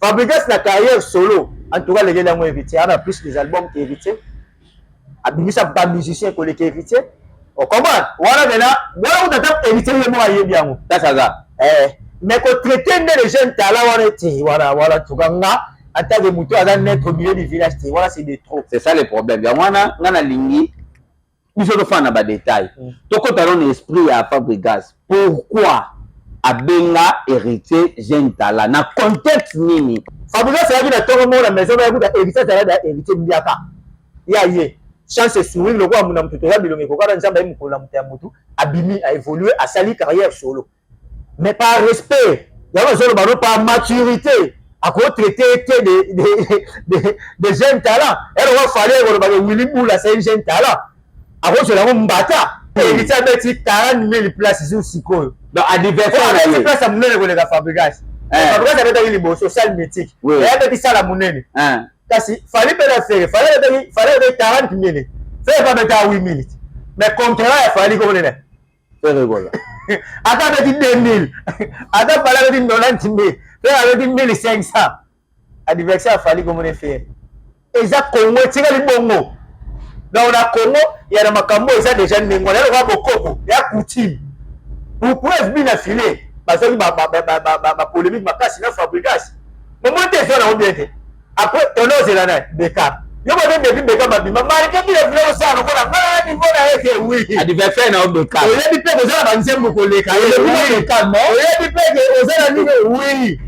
Fabregas la carrière solo en tout cas les gars ont hérité on a plus des albums qui hérité abimisa pas musicien que les hérité on comprend voilà maintenant on a hérité le mot ayebi yango ça mais qu'on traiter les jeunes talents voilà tout cas en tant que mouton à naître au milieu du village voilà c'est des trop c'est ça le problème ya wana ngana lingi biso to fana ba détail to ko talon esprit à Fabregas pourquoi abenga héritier jeune talent na contexte nini Fabregas a dit na tongo mo la maison ba kuta héritier talent da héritier mbiaka ya ye chance sourire le quoi muna mtuto ya bilonge ko kana nzamba imkola mutu ya mutu abimi a évolué a sali carrière solo mais par respect il y a besoin de par maturité à quoi traiter des jeunes talents elle va falloir que Willy Boula c'est un jeune talent à quoi c'est la mbata héritier a mis 40 000 places sur Siko donc adversaire na place à munene ko le Fabregas Fabregas avait dit libo social mythique il avait dit ça la munene kasi fallait pas faire fallait 40 000 fait pas mettre 8 000 mais contrat il fallait comme faire rigolo attends dit 2000 attends pas dit 90 000 fait avec 1500 adversaire fallait comme faire et ça Congo tika libongo donc na Congo il y a makambo ça déjà ningo là va bokoko ya coutume pour FB na filet parce que ma polémique ma casse na Fabregas moment te ça na bien après on ose là na Beka yo ba de Beka ba bima marqué bi le flow ça no na ngana ni bona eke oui adversaire na Beka o yebi pe ko ça ba nzembo ko leka o yebi pe ko ça na ni oui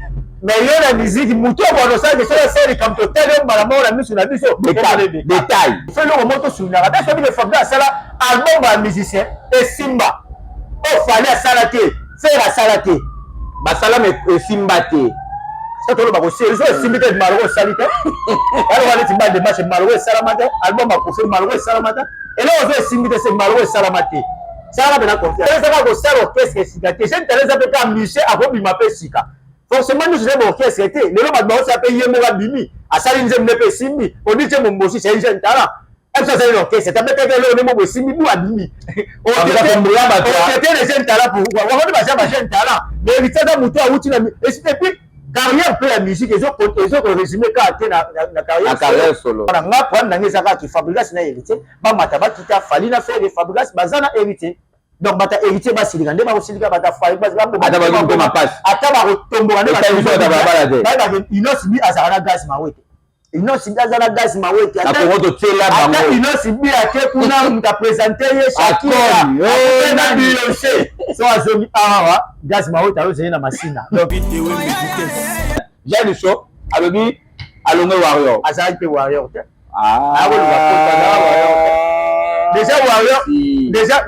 mais yo la musique muto ba no ça que ça c'est comme to tele ba la mort la mission na biso détail fait le moto sur la parce que le Fabregas ça là album ba musicien et Simba o fallait salaté faire la salaté ba sala me Simba te ça to ba ko c'est ça Simba te malheureux salité alors on est timba de match malheureux salamate album ba ko fait malheureux salamate et là on fait Simba c'est malheureux salamate ça là bena confiance ça va ko sala orchestre sika te c'est tellement ça peut pas musicien a ko bima pe sika forcément nous c'est bon orchestre était le nom ba ça peut yemo ga bimi a sali nzem ne pe Simbi on dit que mon bossi c'est un jeune talent ça c'est l'orchestre c'est peut-être que le nom Simbi bu abimi on était les jeunes talents pour on va pas jeune talent mais il t'a muto a outi na et puis carrière peu la musique ils ont résumé quand na carrière solo on a prendre na ngeza ki Fabregas na hérité ba mataba kita fali na faire Fabregas bazana hérité donc bata héritier ba silika nde ba silika bata Fabregas ba ata ba ko ma passe ata ba tombo na ba inosi azana gas mawete inosi azana gas mawete ata ko to tela bango ata inosi bi ate kuna muta présenter ye Shakira na Beyoncé so azomi awa gas mawete alo zena masina donc Jean Show alobi alongo warrior azali pe warrior te warrior déjà warrior déjà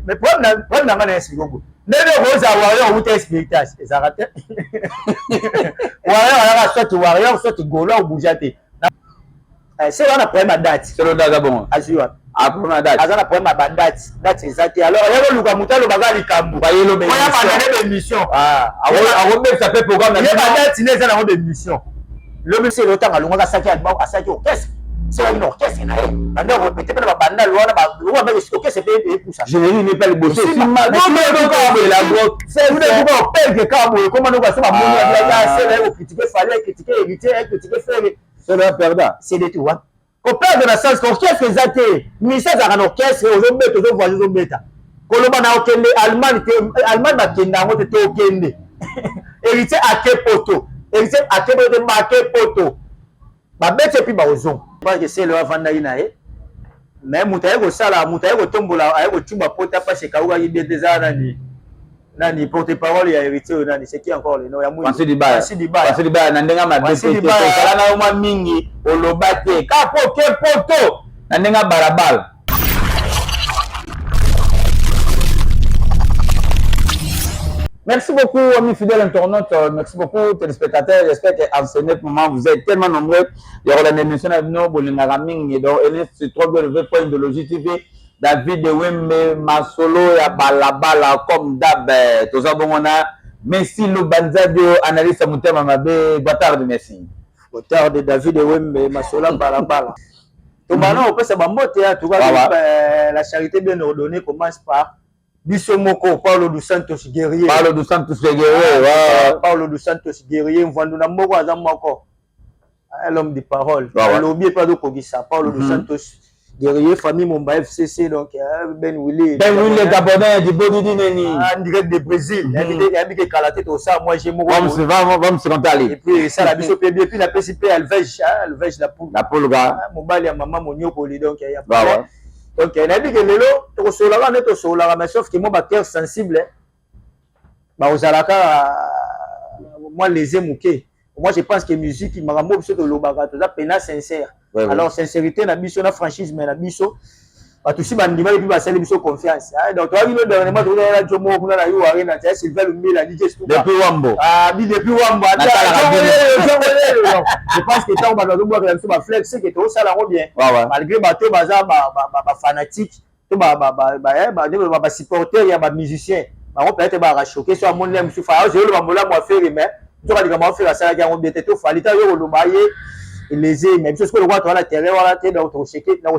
mais problème na ngana esigongo nene roza warrior ou tes spectacle ezarate warrior soit golo ou boujate c'est on a problème à date c'est le date bon azua problème à date azana problème à date exact alors yelo luka mutalo bagali kambu ba yelo be mission awo be ça fait programme na date neza na de mission le monsieur le temps alonga saki album asaki orchestre c'est une orchestre na alors répéter na banda lwana ba lwa ba orchestre pe pour ça je ne pas le bosser si mal la grotte c'est vous ne pouvez pas perdre kabo comment nous va se ba moni ya c'est critiquer fallait critiquer héritier critiquer faire c'est le perdant c'est des tout hein ko perdre na sens orchestre ezate misa za kan orchestre ozobeta ozovoiser ozobeta koloba na okende Allemagne bakenda ngo te okende héritier akepoto héritier akepoto makepoto babete puis ba ozon parce que c'est le vanda inae mais mutaye ko sala mutaye ko tombola aye ko tumba pota parce que kauga yide dezana nani porte-parole ya héritier nani c'est qui encore le nom ya Pansi Dibaya na ndenga madepete kala na uma mingi olobate ka poto na ndenga barabara. Merci beaucoup, amis fidèles internautes. Merci beaucoup, téléspectateurs. J'espère qu'en ce moment, vous êtes tellement nombreux. Il y aura une émission à venir pour le Naraming. Et donc, il se trouve le point de Logi TV. David Wembe, Masolo, ya balabala, comme d'hab. Tout ça, bon, on a. Merci, le Banzadio, analyste Moutema Mabe. Bâtard de merci. Bâtard de David Wembe, Masolo, balabala. Tout le monde, on peut se bamboter. La charité bien ordonnée commence par Biso moko Paulo dos Santos guerrier. Paulo dos Santos guerrier. Paulo dos Santos guerrier Mvanduna moko aza moko. L'homme de parole. L'objet pas de Kogisa. Paulo dos Santos guerrier famille Momba FCC donc Ben Willy. Ben Willy Gabonais du Bodi Neni. En direct de Brésil. Il a mis que Kalaté tout ça. Moi j'ai mon. Vamos se rentaler. Et puis ça la biso PB et puis la PCP Alvej la poule. La poule gars. Mobile ya maman monio poli donc il y a pas. Donc il a dit que lelo to solara neto solara mais sauf que moi ba cœur sensible. Ba ozalaka moi les émouqués. Moi je pense que musique il m'a mob sur le lobaka to ça pena sincère. Alors sincérité na biso na franchise mais na biso ba tousi ba ndima et puis ba sele biso confiance. Donc toi il no dernièrement to la jomo kuna na yo arena tu Sylvain Lumila DJ Stuka. Depuis Wambo. Depuis Wambo. Je pense que tant ba do boire la biso ba flex que to ça la bien. Malgré ba to baza ba fanatique, to ba supporter ya ba musicien. Ba on peut-être ba choquer sur mon lem sur fa je le ba mola moi faire mais tu vas dire comment faire ça ya on bien te falita yo lo baye les même chose que le roi la terre wala te donc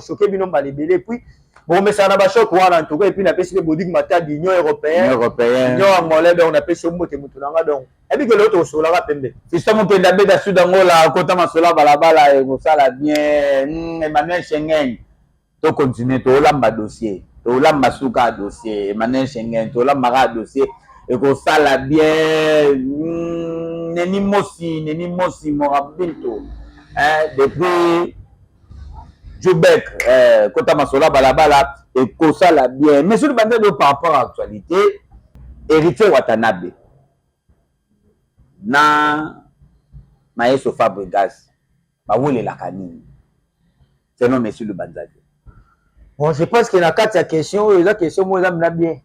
choquer bino ba lebele puis bon mais ça na ba choc wala en tout cas et puis na pesi le bodig mata d'Union européenne Union angolaise donc on appelle ce mot te mutulanga donc et puis que l'autre sola va pembe système pe da beda sudango la kota masola balabala et ça la bien Emmanuel Schengen to continuer to lamba dossier to lamba suka dossier Emmanuel Schengen to lamba dossier et que ça la bien neni mosi morabinto depuis Djoubek kota masola balabala et que ça la bien mais sur le bandé de par rapport à l'actualité héritier Watanabe na Maeso Fabregas bawole la kanini c'est non monsieur le Banzade. Bon je pense qu'il y a quatre questions et la question moi ça me bien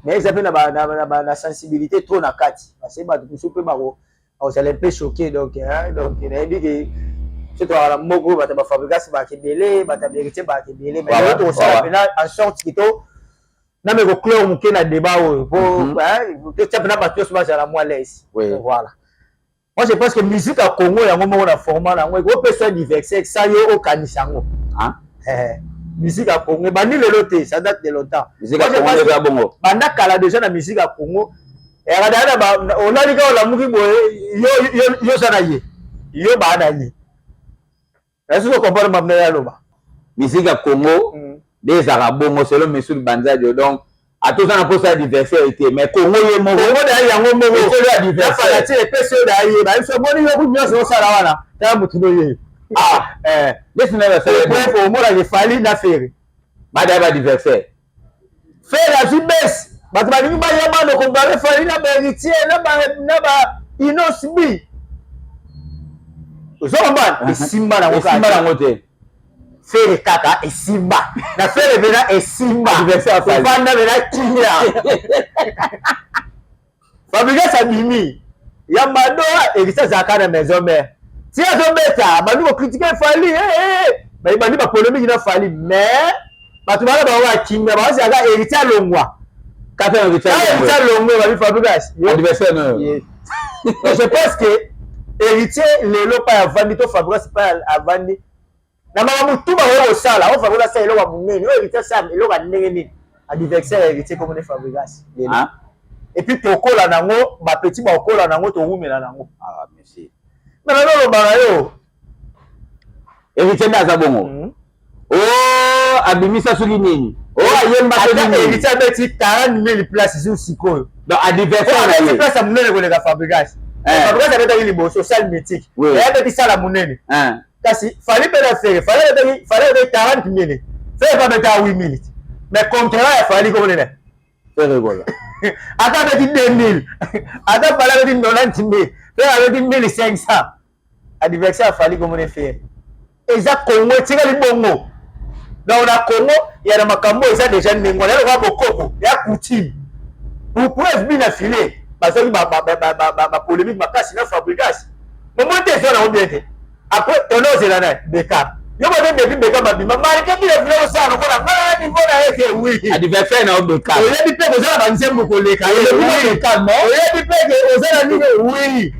mais ça fait la sensibilité trop na quatre parce que ba tout peut baro on s'est un peu choqué donc il a dit que c'est toi la moko ba Fabregas ba kebele ba héritier ba kebele mais l'autre ça en sorte que to na me ko clore muke na débat pour que tu pas tout ça la moi laisse voilà. Moi je pense que musique à Congo yango moko na format na ngo ko pesa diverser ça yo au kanisango musique à Congo bandi le loté ça date de longtemps musique à Congo ba bongo banda kala déjà na musique à Congo et radana ba on a dit que la muki boy yo sana ye yo ba na ye est-ce que vous comprenez ma ya loba musique à Congo des arabongo selon monsieur Banzade donc à tout ça na posa diversité mais Congo ye mo Congo da yango mo ko la diversité la falatie pese da ye ba so boni yo kunyo so sala wana ta mutu ye laisse nous faire bref au mot la fali na faire ba da ba diversité faire la jibes ba ba ni ba ya ba no ko ba fali na ba héritier na ba inosbi Zomban esimba na ngote faire kaka esimba na faire bena esimba adversaire fa banda bena kinya Fabregas abimi ya madoa elisa zakana maison mère si azo beta ba nous critiquer Fali ba ibandi ba polémique na Fali mais ba tu bala ba wa kinya ba si aga elisa longwa kata elisa longwa ba Fabregas adversaire non je pense que héritier lelo pa avandi to Fabregas pa avandi na mama mutuba ho sala o Fabregas sa elo wa munene o héritier sa elo ka ndenge nini adversaire héritier comme ne Fabregas et puis tokola nango ba petit ba okola nango to humela nango merci mais na lo ba yo héritier ndaza bongo abimisa soki nini ayemba héritier beti 40,000 places sur sikoyo donc adversaire na ye place a munene ko le Fabregas Fabregas abeta libo social mythique ya beti sala munene kasi fallait pas faire fallait 40,000 faire pas mettre 8 minutes mais contrat il fallait comme nene faire rigolo ata beti 2000 ata pala beti 90,000 faire beti 1500 adversaire fallait comme nene faire eza Congo tika libongo donc na Congo il y a na makambo eza déjà ningo na ko bokoko ya coutume pour FB na filet parce que ba polémique makasi na Fabregas moment te na obiete après on ose la na Beka yo ba de Beka ba bima marque bi le flow ça no ko na ngana ni ko na eke oui adversaire na Beka o ye bi pe ko za ba nzembo ko leka o ye bi pe ko za na ni oui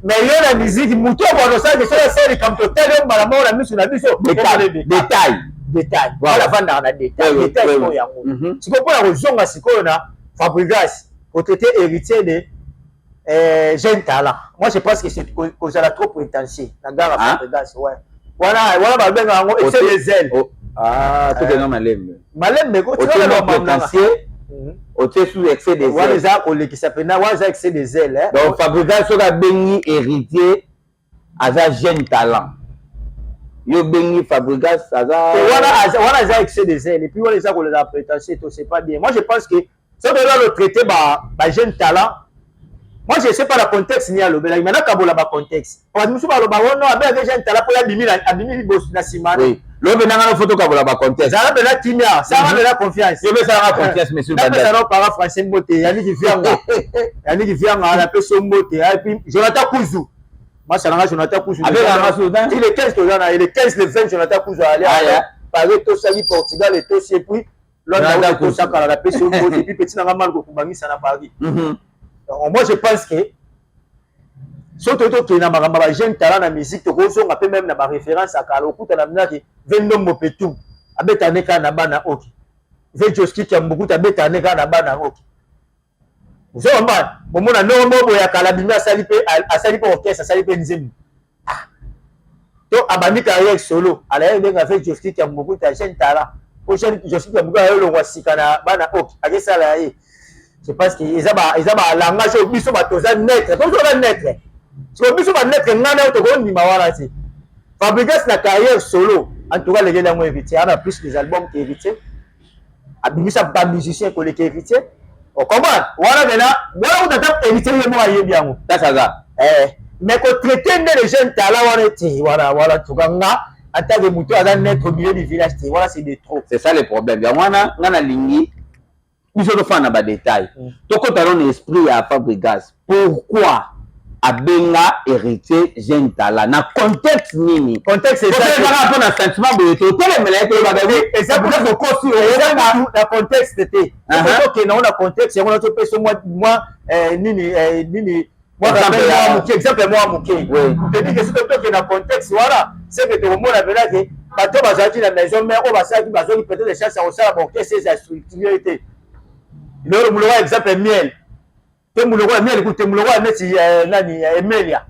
mais yo na musique muto ko no sa que ça c'est comme to tele mbala mo na misu na biso détail voilà vanda na détail ko yango siko pona ko zonga siko na Fabregas, pour traiter héritier de jeune talent. Moi, je pense que c'est qu'on a trop prétentieux. La gare à Fabregas, ouais. Voilà, excès des ailes. Ah, tout est non Malembe. Malembe, tu vois le prétentieux. Au sous excès des ailes. Voilà, qui s'appelle excès des ailes. Donc, Fabregas, on a béni héritier à un jeune talent. Yo béni Fabregas, voilà, excès des ailes. Et puis, on les a qu'on les a prétentieux, c'est pas bien. Moi, je pense que ça doit le traiter, jeune talent. Moi, je ne sais pas le contexte ni à l'eau, mais maintenant, quand on a le contexte. Parce que je suis pas le avec jeune talent pour abîmer la simane. Oui. L'eau, maintenant, la photo quand on a le contexte. Ça va de timia, ça va de la confiance. Je veux ça la confiance, monsieur. Ça va parler français mboté. Il y a qui vient, à la personne mboté. Et puis, Jonathan Kouzou. Moi, ça n'a Jonathan Kouzou. Avec la Soudan. Il est 15, il est 15, le 20, Jonathan Kouzou allait parler tout ça, Portugal et tout, et puis, l'autre a tout ça, quand la personne mboté, et puis, petit n'a mal pour Bangi, ça n'a pas dit. Moi, je pense que surtout que na magamba jeune talent na musique to ko so ngape même na ba référence à Kalokuta na mnaki Vendombo Petu abeta neka na bana oki Vejoski Kambukuta abeta neka na bana oki vous savez mbana bomona no mbobo ya Kalabimi asali pe orchestre asali pe nzembo to abandi carrière solo ala ndenga Vejoski Kambukuta jeune talent o jeune Joski Kambukuta yo longwa sika na bana oki akesala ye. Je pense que ils ont langage au biso batoza net tozo net so biso ba net ngana to ko ndima wala ti Fabregas na carrière solo en tout cas les gars ont évité on a plus des albums qui évité abimisa ba musicien ko les qui évité o comment voilà maintenant voilà on a évité le mot ayebi yango ça mais ko traiter les jeunes talents on était voilà tout ganga attaque de moto à net au milieu du village voilà c'est des trop c'est ça le problème ya mwana ngana lingi biso to fana ba détail to ko talon esprit à Fabregas pourquoi abenga héritier jeune talent na contexte nini contexte c'est ça c'est un sentiment de to tele meleke ba baby et ça pour que kosi na contexte était que na on a contexte on a to peso moi nini moi exemple moi muke te dis que c'est que na contexte voilà c'est que tout le monde a vu là que bato bazaki na maison mais on va ça qui bazaki peut-être les chances au ça bon que c'est sa structuralité le mulwa exemple miel te mulwa miel écoute mulwa neti nani Emelia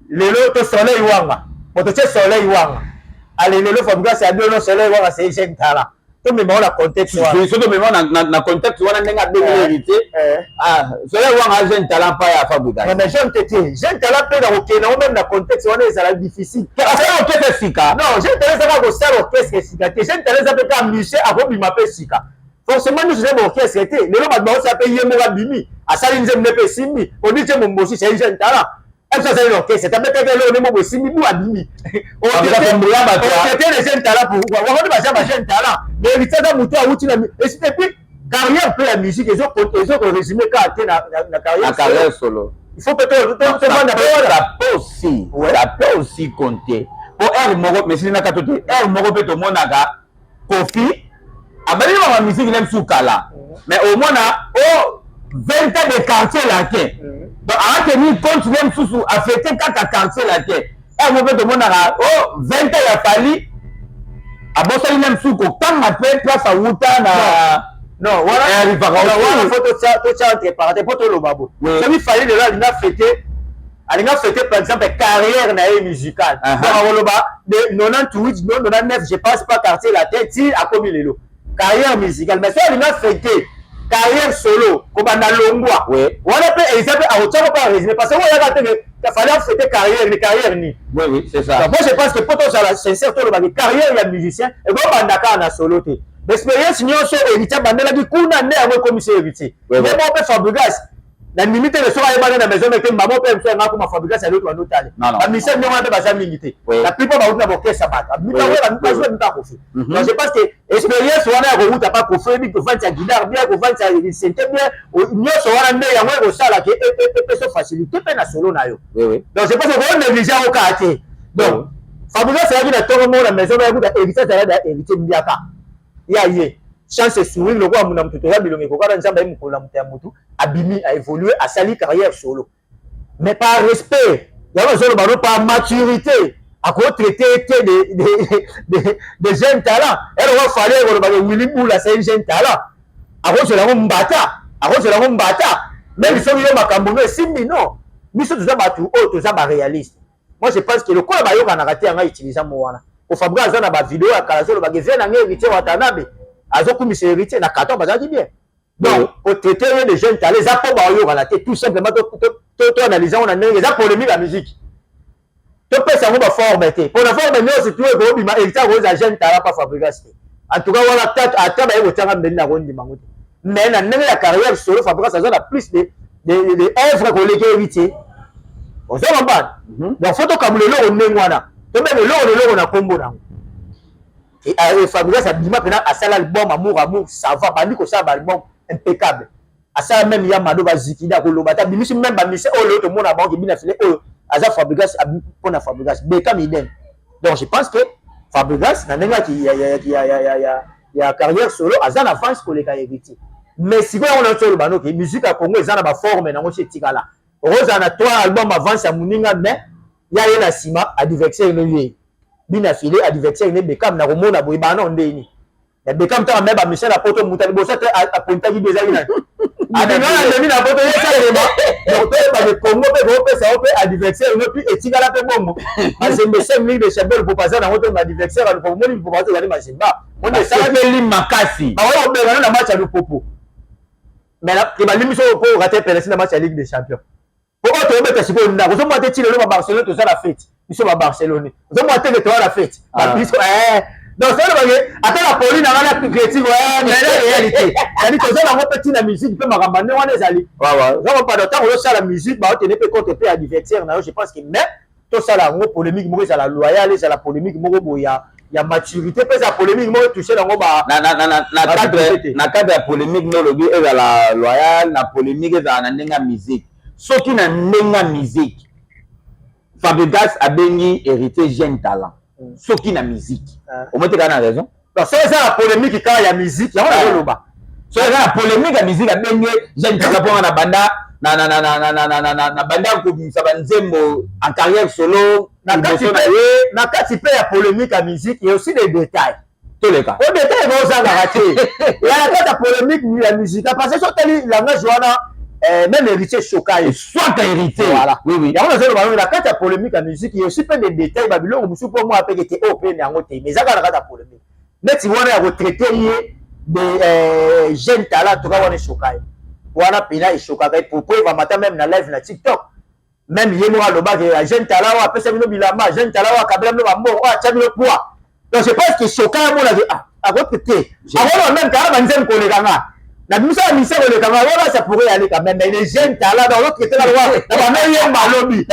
lelo to soleil wanga moto che soleil wanga allez lelo Fabregas c'est bien le soleil wanga c'est jeune talent to me la contexte je surtout me na contexte wana ndenga benga héritier soleil wanga jeune talent pas ya Fabregas mais jeune talent peut dans OK non même na contexte wana ça difficile ça OK sika non jeune talent ça va go ça orchestre sika jeune talent ça peut pas musicien avant bi m'appelle sika forcément nous sommes orchestre était le lot ça paye mo bimi asali nzembe pe simbi on dit que mon bossi c'est un jeune talent elle ça c'est l'orchestre ça peut être le mo simbi bu abimi on était les jeunes talents pour on va dire jeune talent mais il t'a muto a outi na et puis carrière pour la musique ils ont résumé quand na carrière solo il faut peut-être ça peut aussi compter pour R moko mais si na katote R moko peut to monaka Kofi abali ma musique même sous kala mais au moins au 20 ans de quartier là que donc à tenir compte même sous affecter quatre quartier là que et moi tout le monde a 20 ans il a fallu à bosser même sous ko tant après place à Wuta na non voilà voilà photo ça entre parenthèses photo le babo ça lui fallait de là il a fêté par exemple carrière na musicale de 98 99 je pense pas quartier la tête si a commis les lots carrière musicale mais ça il a fêté carrière solo comme dans Longwa voilà peut exemple à autre pas résumer parce que il fallait fêter carrière ni oui c'est ça moi je pense que pour toi ça sincère tout le carrière il y a musicien et bon bandaka na solo te l'expérience ni on so héritier bandela bi kuna ne a comme héritier mais bon peut Fabregas la limite le soir à la maison mais que maman peut faire un comme Fabregas à l'autre la mission ne va pas limiter la plupart va vous avoir ça bat donc je pense que expérience on a route pas pour faire que vendre sa guitare bien que vendre sa synthé bien nous on a né ya moi ça là que peut se faciliter pe na solo na yo donc je pense que on négliger au quartier donc Fabregas c'est la tout le monde la maison va vous hériter ça là hériter ndiaka ya chance sourire le roi muna mtuto ya bilonge ko kana nzamba mukola muta mutu abimi a évolué a sali carrière solo mais par respect il y a besoin de par maturité à quoi traiter des jeunes talents elle va falloir que le Willy Boula c'est un jeune talent akosela ngo mbata même soki yo makambo no esimbi non biso toza bato oyo toza baréaliste. Moi je pense que lokola bayokanaka te yanga utilisa mo wana ofabra aza na bavideo ya kala azolobaka vie na ngai héritier watanabe azokumisa héritier na carton bazalaki bien. Donc otraité ye de jeune talent eza mpo baoyokana te tout simplement toanalyse yango na ndenge eza polémique ya musique topesa yango baforme te mpona forme nyonso tu ekobima héritier akoza jeune talent pa Fabregas te. En tout cas wana ata baye kotianga mbeli na kondima ngo te mais na ndenge ya carrière solo Fabregas aza na plus de œuvre koleki héritier ozo comprendre. Donc faut tokamula eloko ndenge wana tomeme eloko na kombo nango Fabregas abima mpena asala album amour ça va bandi kosala baalbum impeccable asala même ya mado bazikida akoloba ta bimisi même bamise oyo leo tomona bango ebina file oyo aza Fabregas mpona Fabregas Beckham idem. Donc je pense que Fabregas na ndenge ya carrière solo aza na avance koleka héritier mais sikoyo yango nyonso oloba noki musique ya Congo eza na baforme nango ti etikala okozala na 3 album avance ya moninga mais ya ye na nsima adversaire no ye bina file adversaire ne Beckham na komona boye bana ndeni ya Beckham tanga me bamichel na poto muta liboso te apointaki bezali na adengana ndemi na poto ye salema donc toyeba de Congo mpe koopesa yo mpe adversaire no mpe etikala mpe bongo mazembe 5 ligue de champion po paza nango mpe adversaire ya lupopo moni lupopo azozali mazemba moni esalaki makasi baoya kobengana na match ya lupopo mais ebalimbisi oyo mpo okate pelesi na match ya ligue de champion po oyo toyobeta sikoyo ndako ozomwa te ti lelo babarcelone tozala fete biso babarcelone ozomwa te ke toyala fete babiso donc ça veut dire ata la poli na ngala critique mais la réalité c'est-à-dire que ça mpe ntina musique mpe makambo ndenge wana ezali zoko pas ntango ozosala musique baotene mpe contre mpe adversaire na yo je pense que même tosala yango polémique moko ezala loyal ezala polémique moko boye ya maturité mpe eza polémique moko touche nango na cadre ya polémique no olobi ezala loyal na polémique ezala na ndenge ya musique soki na ndenge ya musique Fabregas abengi héritier jeune talent soki na musique omoti kaka na raison so eza na polémique kaka ya musique yango nazoloba so eza na polémique ya musique abengi jeune talent mponga na banda na banda kobimisa banzembo en carrière solo na kati mpe ya polémique ya musique et aussi des détails toleka o détail baozangaka te ya na kati ya polémique ya musique parce que soteli langage wana même héritier Shokai soit héritier voilà oui yango nazoloba na kati ya polémique ya musique et aussi mpe des détails babiloko mosusu mpo mwa apeke te oyo mpe yango te mais ezaka na kati ya polémique neti wana ya kotraite ye de jeune talent toka wana Shokai wana mpena eshokaka popo evamata même na live na TikTok même ye moko alobaki ya jeune talent oyo apesa bino bilamba jeune talent oyo akabela bino bambongo oyo atya bino poids donc je pense que Shokai amonaki akoki te akona même kaka banzemi kolekanga na biso ya mise kolekanga wana ça pourrait aller quand même mais les jeunes talent dans l'autre côté na bamei ye malobi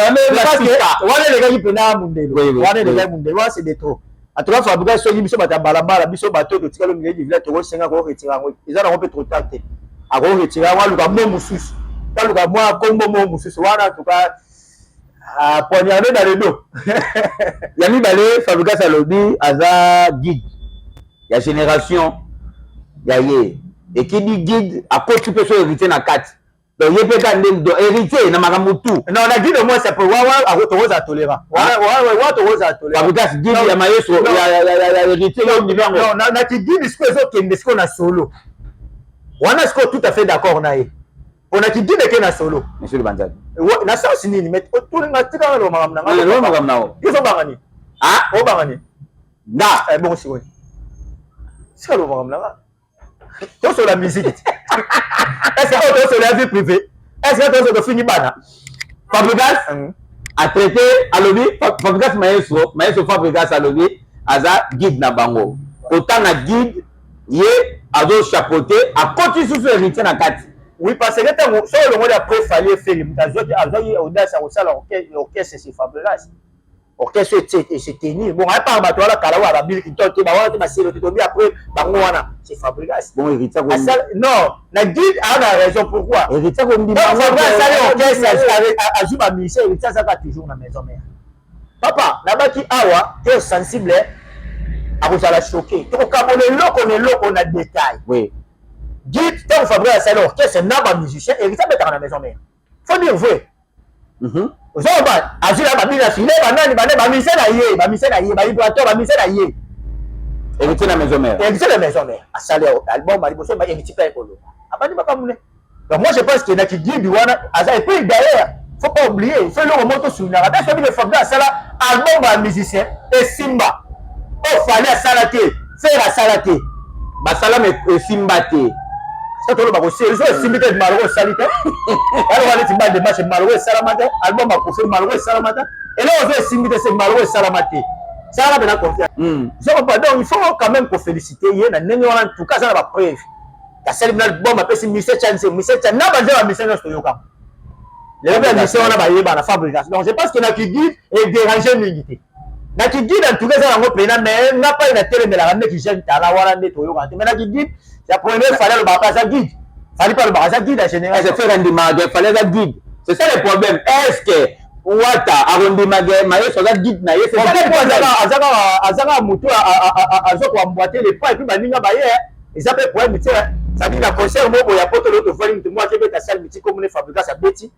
wana elekaki mpena mundelo wana elekaki mundelo wana c'est de trop en tout cas Fabregas soki biso bato ya balabala biso bato totikali ngeli vila tokosenga koretira yango eza nango mpe trop tard te akoretira yango aluka mo mosusu taluka mwa kombo mo mosusu wana en tout cas poignardé dans le dos ya mibale Fabregas alobi aza guide ya génération ya ye ekidi guide akoti mpe so héritier na kati donc ye mpe ka ndenge héritier na makambo tu non na guide moi c'est pour wa tokoza tolera wa tokoza tolera Fabregas guide ya maestro ya héritier yo ndibango non na ki guide siko ezokende siko na solo wana siko tout à fait d'accord na ye on a ki guide ke na solo monsieur le Banzali na sens nini mais tolinga tika lo makambo na ngalo lo makambo nao iso bangani o bangani na bon si oui c'est lo makambo na tout sur la musique est-ce que tout sur la vie privée est-ce que tout sur fini bana Fabregas a traité alobi Fabregas maestro Fabregas alobi aza guide na bango autant na guide ye azo chapeauter a continuer sur héritier na kati oui parce que tant so le monde après fallait faire mutazoki azoki audace au sala orchestre c'est Fabregas orchestre et c'est tenir bon à part bato la kala wa babil ki tote ba wana te maselo te tobi après bango wana c'est Fabregas bon héritier ko non na guide a la raison pourquoi héritier ko ndi Fabregas sala orchestre ajoue ba musicien héritier ça toujours na maison mère papa na baki awa te sensible akozala choqué tokokamona eloko na détail oui guide tant Fabregas sala orchestre na ba musicien héritier betaka na maison mère faut dire vrai ozoba azila babina file banani bane bamise na ye bavibrateur bamise na ye héritier la maison mère. Héritier la maison mère. À salaire album mari bosso ba héritier pas écolo. Abandi papa mune. Donc moi je pense que na ki guide wana aza et puis derrière faut pas oublier, il faut le remonter sur la radar, celui de Fabien Sala album ba musicien et Simba. Oh fallait salaté, faire la salaté. Ba sala me Simba té. Ça tout le monde aussi, ils ont Simba de malheureux salité. Alors on a dit mal de match malheureux salamata, album a profil malheureux salamata. Et là on veut Simba de malheureux salamaté. Ça va bien confiance. Donc il faut quand même pour féliciter, il y a en tout cas ça va preuve. La seule album a passé 17 ans, n'a pas de mission sur Yoka. Les mission on a baillé dans la fabrication. Donc je pense que notre guide est dérangé l'unité. Notre guide en tout cas ça va plein mais n'a pas une télé mais la ramener qui gêne ta la voilà net Yoka. Mais notre guide, c'est pour premier fallait le baptême guide. Fallait pas le baptême guide en général. C'est faire un démarrage, fallait un guide. C'est ça le problème. Est-ce que Wata arondi magé maye soza guide na ye c'est ça le problème. Azaka moto azoko emboîter les pas et puis baninga baye ils appellent pour métier ça dit la concert mo ya poto l'autre fois ni moi que ta salle métier comme les fabricants ça beti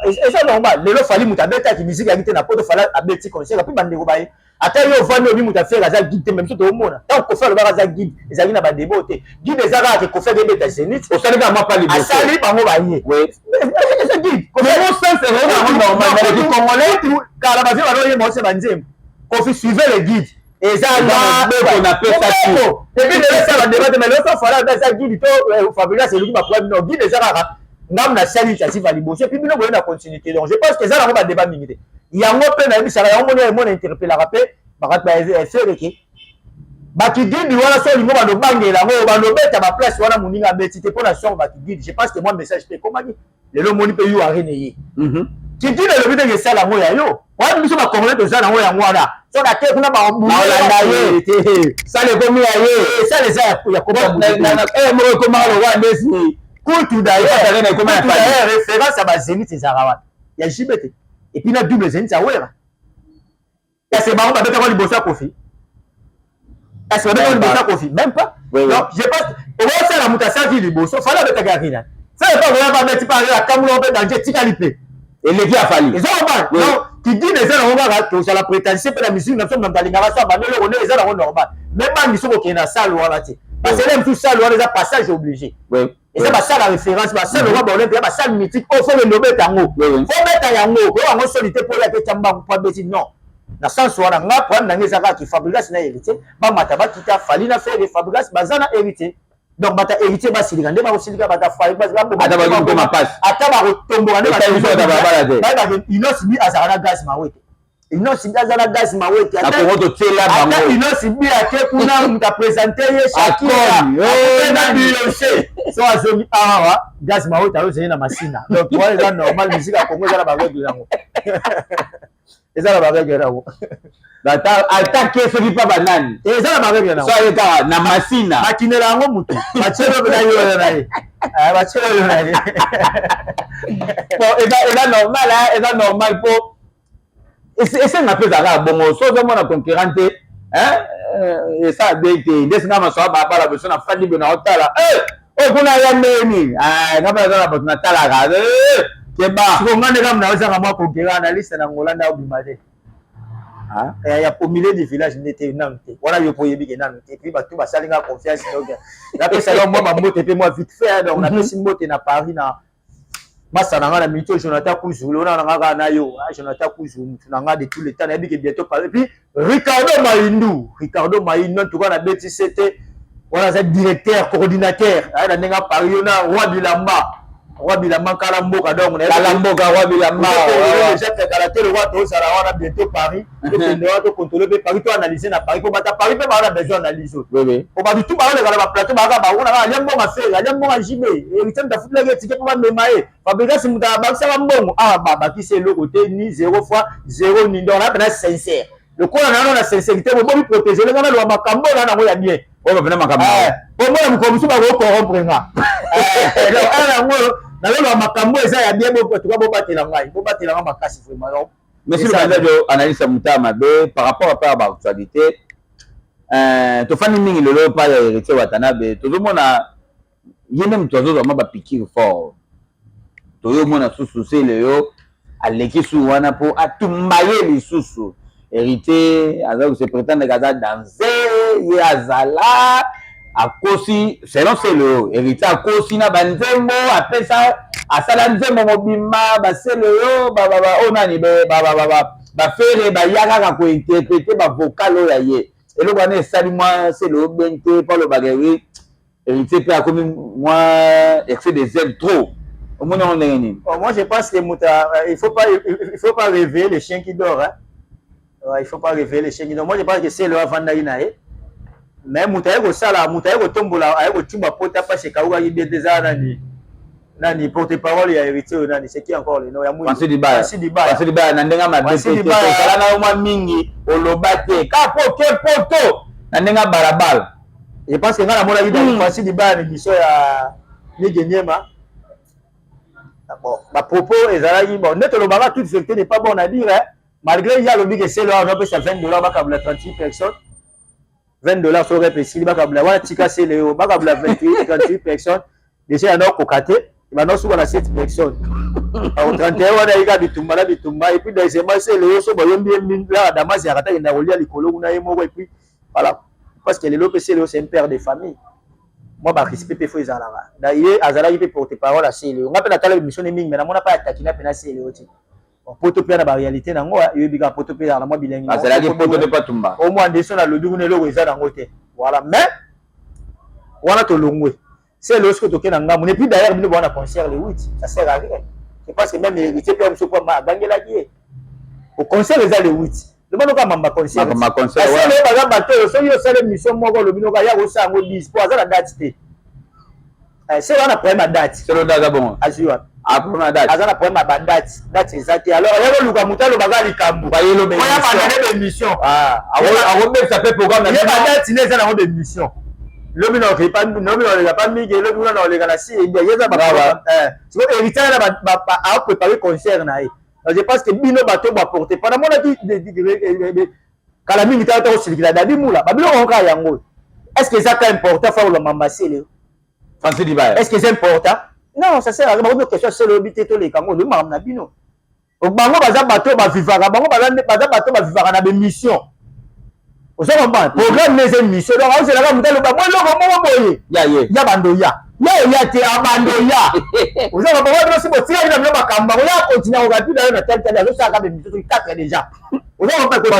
et ça normal le fali muta beta qui musique agité na poto fala a beti concert puis bandeko baye ata yo vandi obi muta faire za guide même tout au monde tant ko faire le baraza guide ils agina ba déboté guide ezaka ko faire des beta zénith au salika ma pas libre asali bango baye oui c'est guide comme on sens c'est vraiment normal mais les congolais car la base va moi c'est banzem ko fi suivre les guides et ça là on appelle ça tout et puis le ça va débattre mais le ça fera dans ça guide to Fabula c'est lui qui va prendre non guide ezaka ngam na sali ça si va libosser puis bino boye na continuité donc je pense que ça là on va débat mingi yango pe na bisala yango mona interpeller rappel bakat ba faire que bakigidi wala so lingo bano bangela ngo bano beta ba place wana muninga beti te pona so bakigidi je pense que moi message te komaki lelo moni pe yo arene yi kidi le bide que ça la ngo ya yo wa biso ba congolais de ça la ngo ya ngwana so da te kuna ba mbu la ye ça le komi ya ye ça les a ya koba mo ko ma lo wa ndesi kutu d'ailleurs référence à ba Zénith Zarawa ya jibete et puis na double Zénith ça wera ya c'est marrant ba beta ko libosa kofi. Est-ce que vous avez confié? Même pas. Oui, oui. Donc, je pense que on va faire la mutation qui est beau. Sauf que la garine. Ça n'est pas vraiment mettre par la camoufle dans le jet qualité. Et les gars fallu. Ils ont mal. Donc, qui dit les gens on va que ça la prétention pour la musique nous sommes dans la libération bah nous on est les gens normal. Même pas ils sont OK dans salle ou là. Parce que même tout ça on les a passage obligé. Oui. Et ça va ça la référence bah ça le roi on est bah ça mythique au faut le nommer tango. Faut mettre yango. On va soliter pour la tamba pour bêtise non. Na sens wana nga prendre na ngezaka ki Fabregas na hérité ba mataba kita fali na faire les Fabregas bazana hérité donc bata hérité ba silika nde ba ko silika bata Fabregas ba ata ba ko ma passe ata ba ko tombo na ba ba inos bi azana gas mawete inos bi azana gas mawete ata ko to tela bango ata inos bi ake kuna muta présenter ye Shakira na Beyoncé so azomi awa gas mawete alo zena masina donc voilà normal musique a Congo za ba règle yango. Et ça la barrière là où attaquer ce qui pas banane et ça la barrière là ça est na masina makinela ngo mutu bachelo bela yo na ye bachelo na ye bon et là normal pour et c'est na peu ça bon so de mon concurrente hein et ça été desna ma so ba la besoin na fadi bena otala oh kuna ya nini kama za ba tunatala ga Keba. Si on a comme dans un mois pour guérir analyste dans Hollande ou Bimade. Ah, il y a au milieu du village n'était nanté. Voilà yo pour yebi nanté. Et puis bah tout va salinga confiance donc. La personne moi ma moto et moi vite fait donc on a fait une moto na Paris na Massa na mito Jonathan Kouzou na nga na yo, Jonathan Kouzou na nga de tout le temps na yebi que bientôt par et puis Ricardo Maïndou en tout cas na bêtise c'était voilà c'est directeur coordinateur na nga Paris na roi Bilamba. Roi Bilamba Kalamboka donc Kalamboka Roi Bilamba déjà fait karaté le roi to ça va bientôt Paris et le roi to contrôler Paris to analyser na Paris pour battre Paris peut pas besoin d'analyse oui oui on va du tout parler dans la plateau ba on a yambo ma faire yambo ma jimé et il tente de foutre la ticket pour me mailler Fabregas muta ba ça va mbongo baba qui c'est le côté ni 0 fois 0 ni donc là ben sincère le quoi on a la sincérité pour bien protéger les gars le makambo là na ya bien on va venir makambo pour moi me comme ça va corrompre nga na lelo makambo eza ya bien bo tuka bo batela nga makasi vraiment monsieur le candidat analyse mutama be par rapport à la actualité to fani mingi lelo pa ya héritier Watanabe to mona yene mtozo zo maba pikir fort to yo mona susu c'est le yo aleki su wana po atumbaye lisusu hérité azali se prétendre kaza danser ye azala akosi selon selo hérité akosi na banzembo apesa asala nzembo mobimba baselo yo onani bafere bayaka kaka kointerpréter bavocal oyo ya ye eloko wana esali mwa selo bente mpo alobaka wi hérité mpe akomi mwa excès de zèle trop. Moi je pense que il faut pas réveiller le chien qui dort. Hein? Il faut pas réveiller le chien qui dort. Moi je pense que c'est le Vandaïnae. Mais Moutaïko Sala, Moutaïko Tombola, Aïko Tuba Pota Pache Kaouga des Nani porte-parole ya hérité Nani, c'est qui encore le nom ya Moui. Pansi Dibaya, Nandenga Mabete, Kalana Oma Mingi, Olobate, Kapo, Kepoto, Nandenga Barabal. Je pense que dans la monnaie de Pansi Dibaya, l'émission ya Nigenyema. Bon, ma propos est bon, net le barat toute vérité n'est pas bon à dire, hein. Malgré il y a le big c'est là on peut ça $20 bakabla 38 personnes. $20 sur repécile bakabla wa tika c'est le bakabla 28 38 personnes. Déjà on a kokaté, il va sur la 7 personnes. Au 31 on a iga bitumba et puis dans ces mois c'est le so boyombi là Damas ya kata ina rolia likolo na yemo et puis voilà parce que les lopé c'est un père de famille. Moi ba respect faut ezalaka d'ailleurs azala yipe porte parole à c'est on appelle la tala mission de ming mais na mona pas attaquer pena c'est le oti poto pe na ba réalité na ngo yebika poto pe na moi bilingue azala ki poto de patumba au moins ndeso na lobi kuna loko ezala ngo te voilà mais wana to longwe c'est lorsque to kena ngamu et puis d'ailleurs nous on a concert le 8 ça sert à rien c'est parce que même héritier pe mso kwa ma gangela ki au concert ezala le 8 le monde ka mamba concert ma concert ouais c'est le bazar bateau so yo sale mission moko le bino ka ya ko sa ngo 10 pour azala date te c'est on a problème à date c'est le date bon azua après ma date azala problème à date exacte alors ya luka mutalo bazali kambu ba yelo be mission awo be ça fait programme na date ne ezala ngo mission le bino ke pas no bino le pas mi ke le bino na le kana si bien yeza ba c'est que héritier na a préparer concert na e je pense que bino bato ba porter pendant mon dit kala mingi ta to silikila dadi mula ba bino onka yango est-ce que ça est important faut le mambaser le Fancy Dibaya est-ce que c'est important non ça sert à rien question c'est le bité to le kango le mam na bino bango baza bato ba vivaka bango baza bato ba vivaka na be mission ozo comprendre programme les émissions donc on se la muta le ba moi lo boye ya bando ya te abando ya ozo comprendre ba si bo tira na ba kamba ya continue au rapide na tête ya ça ka be mission 4 déjà ozo comprendre ko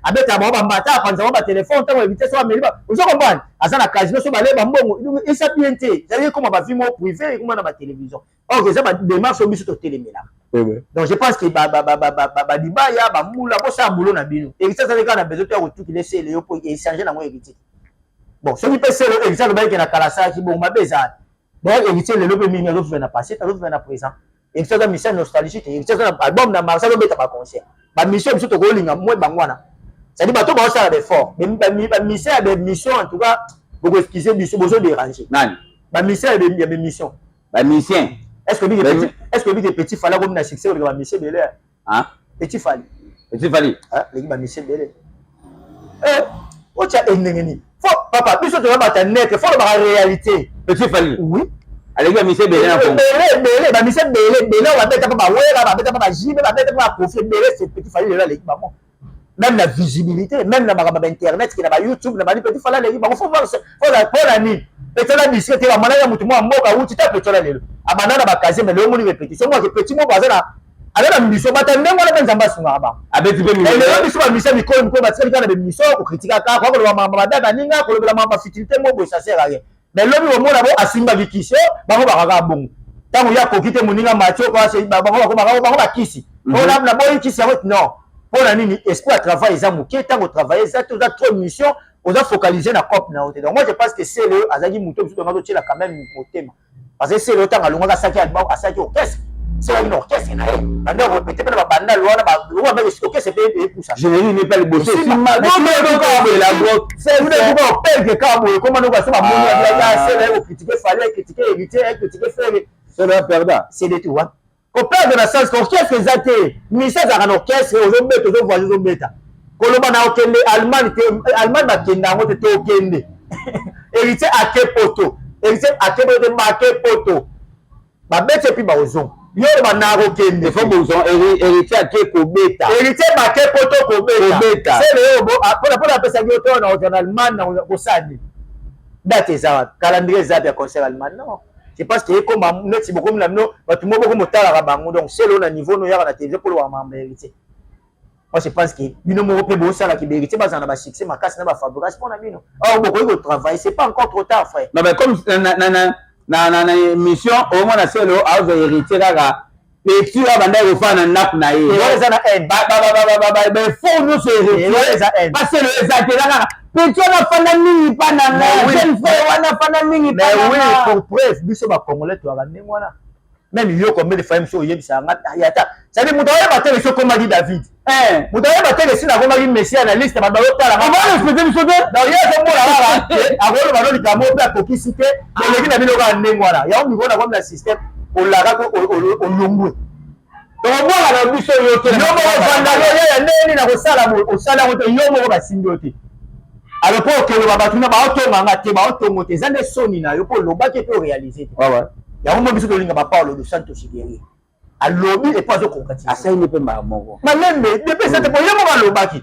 abeta ba mbata panza ba téléphone tant éviter ça mais ozo comprendre asa na casino so ba le ba mbongo et ça bien te ça veut comment ba vie mon privé comment na ba télévision ok ça ba démarche au mission to téléméla donc je pense que Dibaya ba mula bo sa boulot na bino et ça veut dire qu'on a besoin de tout qui laisser les pour échanger na moi héritier bon ce qui peut c'est le héritier ba ki na kalasa ki bon ma beza donc héritier le lobe mingi lo na passé lo na présent et ça ça mission nostalgique et ça na album na marsa lo beta ba concert ba mission biso to ko linga moi bangwana ça dit bato ba ça d'effort mais ba mission de mission en tout cas beaucoup excuser biso besoin déranger nani ba mission de mission ba mission est-ce que les petits fallait comme na succès ou les mission belé hein petit fallait hein les mission belé o tia engengeni faut papa biso to ba ta net faut la réalité petit fallait oui allez ga mission belé na belé ba mission belé on va beta ba wera ba beta ba jibe ba beta ba profil belé c'est petit fallait là les maman même la visibilité même la ba internet qui na ba YouTube na ba petit fallait les ba faut voir faut la ni petala mission te ba mana ya mutu mo mboka uti ta petala lelo abanana bakaze mais le moni répétition moi que petit mo bazana ala na mission bata ndengo na nzamba sunga ba abeti pe mission le mission ba mission mikolo ko ba tsika na mission ko critique ka ko lo mama data ninga ko lo mama futilité mo bo ça sert à rien mais lobi o mona bo asimba bikisho ba mo ba ka bongo tango ya ko kite moninga macho ko ase ba ko ba kisi on a na boy kisi ya non pour la nini espoir travail za muke tango travailler ça tout ça trop mission on a focalisé na cop na hôtel donc moi je pense que c'est le azaki muto biso donc tu la quand même au thème parce que c'est le temps alonga ka saki album asaki orchestre c'est une orchestre na ye banda répéter pe na banda loi na ba loi ba stocker c'est pe pour ça général n'est pas le bosser si ma donc la grotte c'est une fois perdre cabo comment nous va ça mon ya c'est là critiquer fallait critiquer éviter critiquer faire c'est la perdant c'est des tout hein au perdre la sens orchestre exacté ministère za orchestre aux bêtes aux voisins aux bêtes koloba na okende Allemagne bakenda ngo te okende héritier ake poto héritier ake poto ba ke poto ba bete pi ba ozon yo banako kende faut besoin héritier qui kobeta héritier baké poto kobeta c'est le bo pour pesa yo to na hotel man na kosani date ça calendrier ça de concert allemand non je pense que comme net beaucoup na no batu mo beaucoup motala bango donc c'est le niveau no ya na télévision pour le membre héritier. Moi je pense que bino mo pe bo sala ki héritier ba na ba succès makasi na ba fabrication pour na bino. Or beaucoup de travail, c'est pas encore trop tard frère. Non mais comme na émission au moins na selo a héritier kaka petit wa banda refana nap na ye. Et ça na haine. Ba faut nous se héritier. Parce que le exagérer petit na fana mingi pa na jeune frère wana fana mingi pa na. Mais oui, pour preuve biso ba congolais to abandé wana. Même yo comme des femmes so yebisa ngata. Ça dit muto ya batele so comme dit David. Muto ya batele si na comme dit Messie analyste ba balo tala. On va respecter biso te. Donc yo so mola wala. Agolo ba no likamo pe akokisite. Eleki na bino ka ndengwana. Ya on na comme la système olaka ko olongwe. Donc moi na biso yo te. Yo mo vanda yo ya neni na kosala osala moto yo mo ba simbi alors pour que le babatuna ba otonga te ba otongo te zande soni na yo pour lobaki pe réaliser. Ouais ouais. Ya mo biso to linga ba Paulo de Santos Guerrier. Alobi et pas au concrétiser. Asa ni pe mamo. Même depuis cette pour yo mo ba lobaki.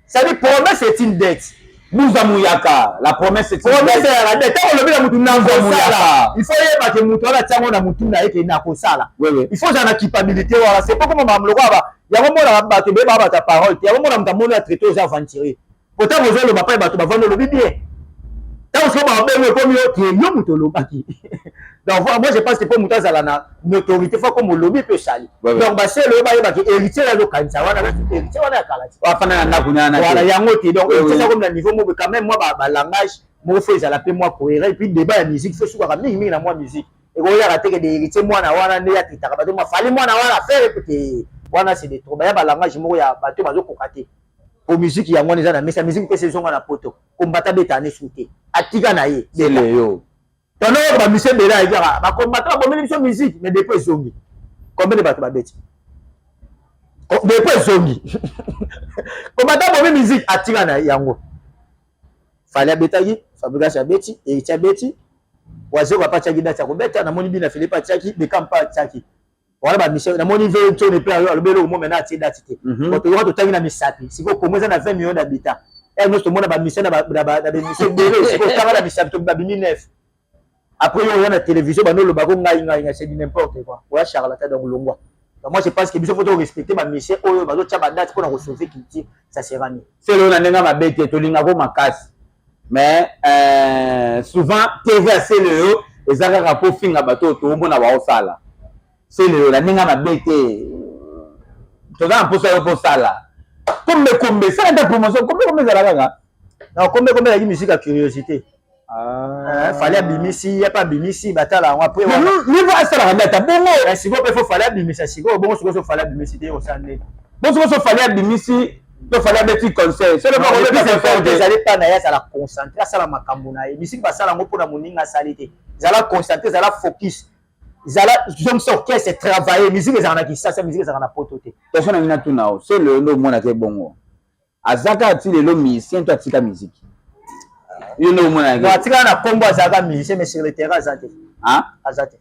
Ça dit promesse c'est une dette. Bouza Mouyaka, la promesse c'est une promesse c'est la dette. On lobi na mutu na Mouyaka. Il faut yeba que mutu ala tsango na mutu na eke na kosala. Oui oui. Il faut ça na culpabilité wala c'est pas comme mamlo ba. Ya mo na ba te be ba ta parole. Ya mo na mtamona ya traiter aux aventuriers. Pourtant vous le papa bato ba vendre le bien. Tant que ba be comme yo mutu lobaki. Donc moi je pense que pour mutu za na notoriété faut comme lobby peut sali. Donc ba c'est le ba yeba que héritier la lokanisa wana héritier wana kalati. Wa fana na kunyana. Voilà yango te donc c'est ça comme le niveau mo quand même moi ba langage mo fait ça la pe moi cohérent et puis débat la musique fait souvent mingi na moi musique. Et ko ya raté que des héritiers moi na wana ne ya kitaka bato ma fali moi na wana faire que wana c'est des trop ba langage mo ya bato bazo kokate. Au musique yango neza na mesa musique pe saison na poto kombata betane souté atika na ye c'est le yo tono ba mission bela ya ba kombata ba mission musique mais depuis zongi combien de bato ba beti depuis zongi kombata ba musique atika na yango fallait betagi fabrication beti et tia beti wazo ba pacha gidata ko beta na moni bina Philippe Tchaki de kampa Tchaki wala ba mission na moni veut to ne plan le belo mo mena ti date te to yo to tangi na misapi siko komeza na 20 millions d'habitants et nous to mona ba mission na ba mission belo siko tanga na misapi to ba bini neuf après yo na télévision ba no lo ba ko ngai c'est n'importe quoi wala charlatan donc longwa donc moi je pense que biso faut respecter ba mission oyo ba zo tia ba date pour na sauver culture ça sera mieux c'est le na nenga mabete to linga ko makasi mais souvent TV c'est le yo ezaka ka po finga bato to mona ba osala. C'est le la ninga mabete toza mposa yo posala kombe ça la promotion kombe za la gaga non kombe la musique à curiosité fallait bimisi y a pas bimisi batala après niveau asala data bongo si vous peut fallait bimisi si vous bon so fallait bimisi te au sandé bon so fallait bimisi to fallait petit conseil c'est le pas le des allez pas na ya ça la concentrer ça la makambo na musique ba sala ngo pona moninga salité ça la concentrer ça la focus zala donc orchestre c'est travailler musique les arnaques ça musique les arnaques pototé personne n'a tout nao c'est le nom na ke bongo azaka ti le musicien to atika musique yo no mona ke atika na kombo azaka musicien mais sur le terrain azate azate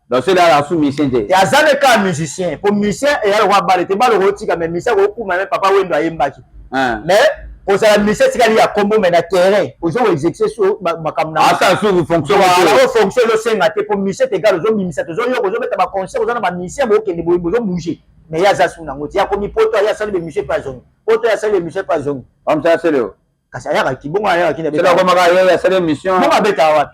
donc c'est là la sous musicien te et azane ka musicien pour musicien et alors va balete balo rotika mais musicien ko kuma même papa wendo ayembaki mais pour ça la musicien c'est qu'il y a combo mais na terrain aux gens exercer sur makamna ça sur fonction alors fonction le senga te pour musicien te gars aux musicien te zo yo zo mettre ba concert aux na musicien bo ke ni bo bouger mais ya za suna ngoti ya komi poto ya sali be musicien pas zone poto ya sali be musicien pas zone comme ça c'est le kasi ya ki bongo ya ki na be c'est là comme ya sali mission bon abeta wa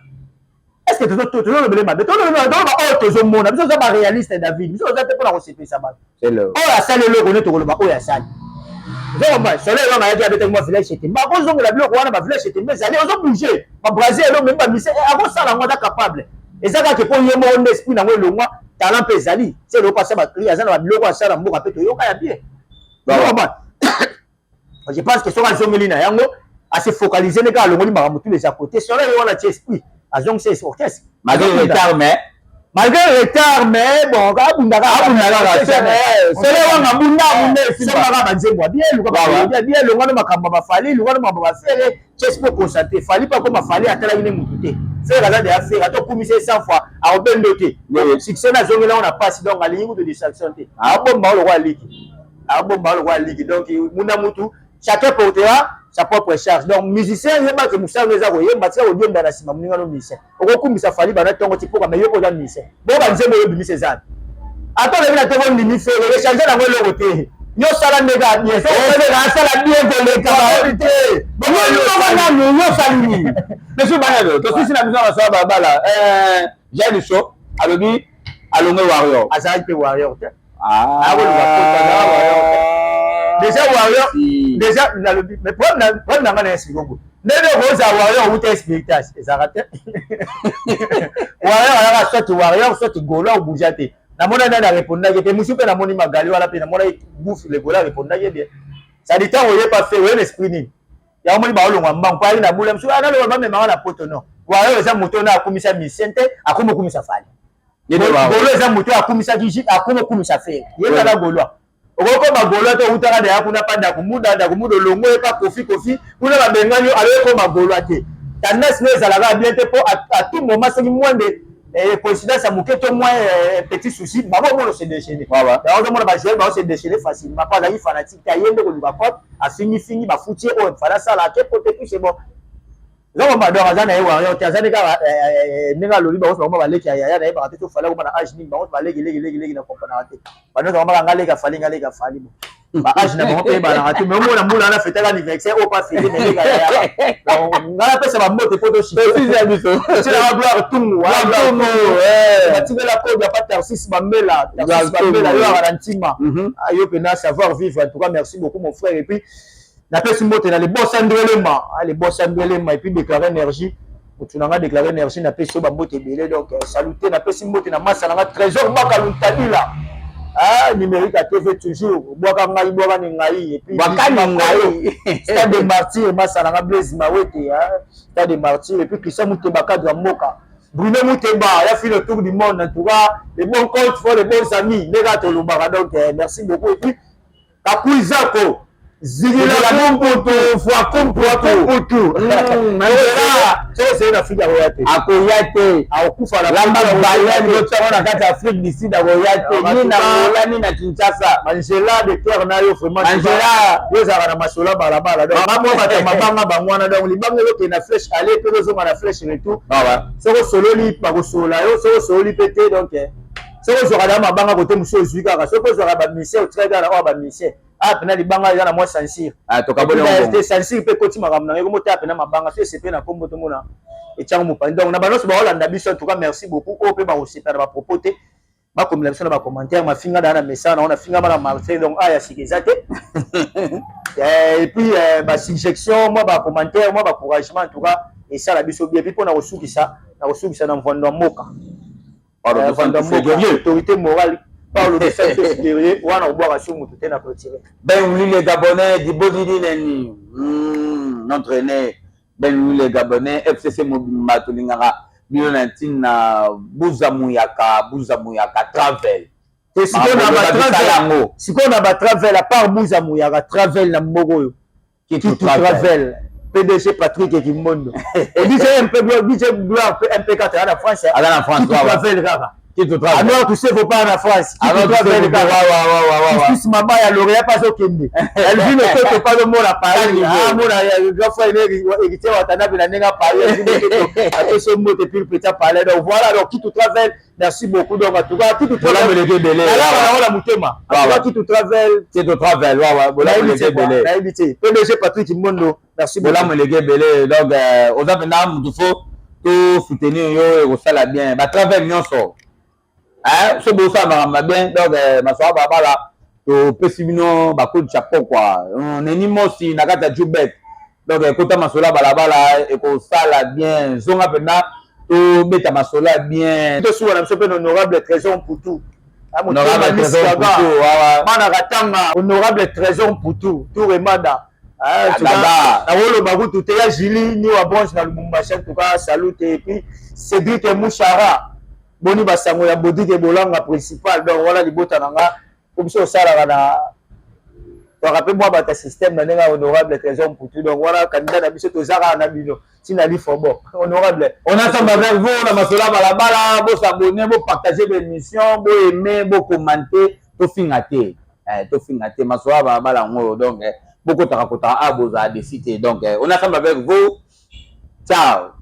est-ce que tout le monde ba beto le ba auto zo mona biso za ba réaliste David biso za te pour la recevoir ça ba c'est le oh ya sali le ko to ko ba o ya sali Zoma, soleil va m'aider avec moi flèche était. Ma cause donc la bloc wana ba flèche était mais allez on bouger. Ma Brésil même pas mise avant ça la ngota capable. Et ça que pour yemo on esprit na ngolo ngwa talent pezali. C'est le passé ba cri azana ba bloc wa sala mboka peto yo kaya bien. Je pense que sur la zone na yango à se focaliser les gars le ngoli ba mutu les à côté. Soleil wana esprit. Azong c'est orchestre. Malgré le retard mais bon ga bunda c'est le wanga bunda c'est pas ba nzembo bien le ngwana makambo ba fali le ngwana makambo ba fere chespo concentrer fali pas comme fali atala ine mututé faire à des affaires à tout commissaire 100 fois à open doté succès na zongi là on a passé donc à ligne de distraction té à bon ba le roi ligue donc muna mutu chacun portera sa propre charge donc musicien yeba que musicien neza ko yeba tia audio ndana sima muninga no musicien okokumisa fali bana tongo tipo kama yoko za musicien bo ba nzembo yo bimise zana attends le bina tongo ndimi fe le changer na ngelo côté yo sala ndega bien ça on sala bien pour les camarades bon yo sala ni monsieur Banado to sisi na biso na sala bala j'ai le show alobi alongo warrior azali pe warrior ah déjà warrior déjà mais problème na ngana expliquer ko ndebe roza warrior ou te expliquer ça raté warrior ala soit warrior soit golo ou boujate na mona na répondre que monsieur pe na moni magali wala pe na mona bouffe le gola répondre bien ça dit tant oye pas fait oye l'esprit ni ya moni ba olongwa mbang pa na bula monsieur ana le ba mema na poto non warrior eza moto na akumisa misente akoma kumisa fali golo eza moto akumisa kiji akoma kumisa fe yenda na golo okoko magolo to utaka de akuna panda kumuda longo epa kofi kuna ba bengani aleko magolo ate tendance ne zalaka bien te po à tout moment c'est mwande coïncidence à moqueto moins petit souci maman mon se déchaîner voilà donc on va jouer on se déchaîner facilement pas la fanatique yende ko luka pot a fini ba foutier on fala ça là que pour tout c'est bon donc on va donc azana e warrior tazana ka ninga loli ba ko ba leki ya na ba to fala ko na age ni ba ba leki na comprendre ate ba no ba ngale ka fali bon ba age na ba pe ba na ate mais mo na na fêter l'anniversaire au pas fini mais ga donc ngala pe ça va moto photo chi c'est la gloire tout ba tibe la code ya pas tarsis bambela yo ara ntima ayo pe na savoir vivre en tout cas merci beaucoup mon frère et puis na pesi mbote na les boss andrelema et puis déclarer énergie tu n'as déclaré énergie na pesi ba mbote belé donc saluter na pesi mbote na massa na trésor bakaluntabila numérique à TV toujours boka ngai boka ni ngai et puis stade de martyr massa na blaise mawete stade de martyr et puis Christian Muteba cadre moka Bruno Muteba il a fait le tour du monde en tout cas les bons coachs font les bons amis les gars to lubara donc merci beaucoup et puis Kakuizako Zigila la mpoto fois kompoto c'est la fille akoyate akufa la lamba bayani yotsana na kati Afrique du Sud akoyate ni na Molani na Kinshasa Angela de terre na yo vraiment Angela yozaka na masola balabala donc mamo bata mabanga bangwana donc libanga yo ke na flèche aller pe zo na flèche retour soko sololi pa ko sola yo soko sololi pété donc soko zo kada mabanga côté monsieur Zuika soko zo ba mission très gara ba mission pena libanga ya na moi sansir to kabone on sansir pe koti makamna ngeko mota pena mabanga so sepe na kombo to mona et tiang mo pa donc na banos ba Hollande biso en tout cas merci beaucoup o pe ba osita ba propoter ba comme la biso na ba commentaire ma finga na message na on a finga na Marseille donc ya sikizate et puis ba suggestion moi ba commentaire moi ba encouragement en tout cas et ça la biso bien puis pour na osukisa na mvondo moka autorité morale par le dessin supérieur ou on boire sur mutu na clôturer ben oui les Gabonais du Bodidi neni entraîneur ben oui les Gabonais FCC Mobimba to lingara Bionantina Buza Muyaka travel si on a travel à part Buza Muyaka travel na mbogo qui travel PDG Patrick Ekimondo et dit un peu gloire MP4 à la France travel kaka alors tu sais faut pas en France alors tu travel kaka maman ya Lauréat pas au Kende elle vit le côté pas le mot la Paris mona ya grafo héritier watana bila nenga Paris elle dit que ce mot depuis petit parler donc voilà donc qui tu travel merci beaucoup donc en tout cas qui tu travel alors on la mutema qui tu travel voilà meleke belé na invité PDG Patrick Mondo merci beaucoup voilà meleke belé donc aux avena mutu fo to soutenir yo et ça bien ba travel nyonso ce beau ça m'a bien donc ma soeur baba to pesimino ba ko chapeau quoi on est ni mosi na kata jubet donc kota masola balabala et ko sala bien zonga pena to beta masola bien to suwa na msope honorable trésor pour tout honorable trésor pour tout mana katanga honorable trésor pour tout remada na wolo bakutu te ya Jili ni wa branche na Lubumbashi en tout cas salut et puis Cédric Mouchara boni basango ya Bodike bolanga principal donc voilà libota nanga comme ça sala na rappelez-moi votre système maintenant honorable trésor pour tout. Donc voilà, candidat na biso tozaka na bino. Sinali Fobo, honorable. On ensemble avec vous, la masola balabala, vous s'abonner, vous partager l'émission, vous aimer, vous commenter, tout fingater. Tout fingater, masola balabala, donc beaucoup de rakota à vous à décider. Donc on ensemble avec vous. Ciao.